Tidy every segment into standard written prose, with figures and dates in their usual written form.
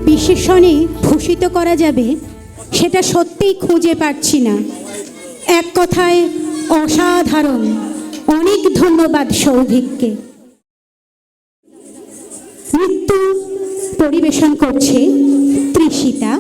বিশেষণে ভূষিত করা যাবে সেটা সত্যিই খুঁজে পাচ্ছি না। এক কথায় অসাধারণ। অনেক ধন্যবাদ সৌভিককে। নৃত্য পরিবেশন করছে তৃষিতা।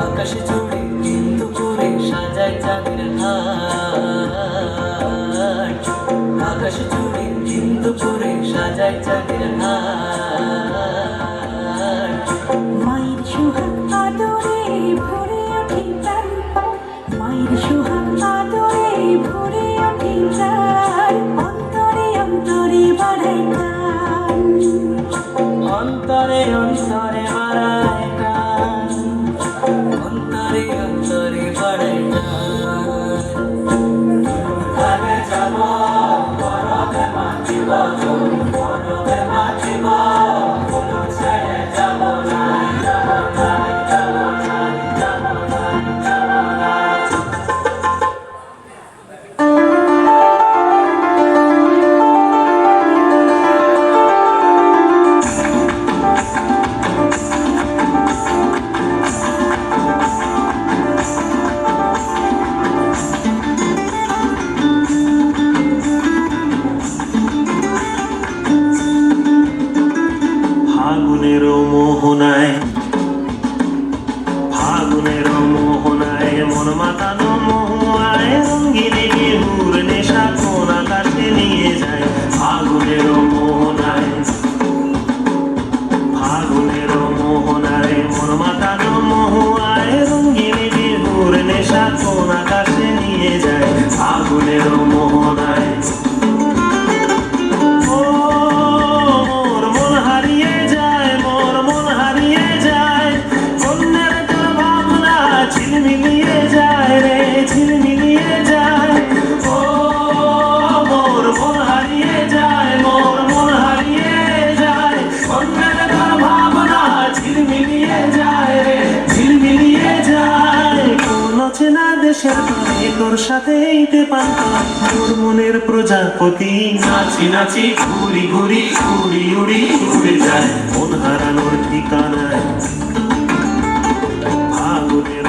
আকাশে জুড়ে কিন্তু পুরে সাজায় চাঁদের হাট, আকাশে জুড়ে কিন্তু পুরে সাজায় চাঁদের হাট। মায়ের সুহাগ আদরে ভরে ওঠে প্রাণ, মায়ের সুহাগ আদরে ভরে ওঠে প্রাণ, অন্তরে অন্তরে বাড়ায় গান, অন্তরে অন্তরে বাড়ায় গান, অন্তরে অন্তরে বাড়ায় গান। ঘরে যাব বরফে মাখিব, বরফে মাখিব, ফুল ছেড়ে যাব না, যাব না, যাব না, যাব না, যাব না। ফাগুনের মোহনায়, ফাগুনের মোহনায় মন মাতানো মহুয়ায় রঙ্গিনী বিহুর নেশা কোন আকাশে নিয়ে যায়। ফাগুনের মোহনায়, ফাগুনের মোহনায় মন মাতানো মহুয়ায় রঙ্গিনী বিহুর নেশা কোন আকাশে নিয়ে যায়। ফাগুনের মোহনায় ঝিলমিলিয়ে যায় রে, ঝিলমিলিয়ে যায়। ও মোর মন হারিয়ে যায়, মোর মন হারিয়ে যায়। অন্যের ভাবনা ঝিলমিলিয়ে যায় রে, ঝিলমিলিয়ে যায়। কোন চেনা দেশের পানে তোর সাথে এইতে পান্তা তোর মনের প্রজাপতি নাচি নাচি ঘুরি ঘুরি উড়ি উড়ি উড়ে যায় মন হারানোর ঠিকানায়। ফাগুনের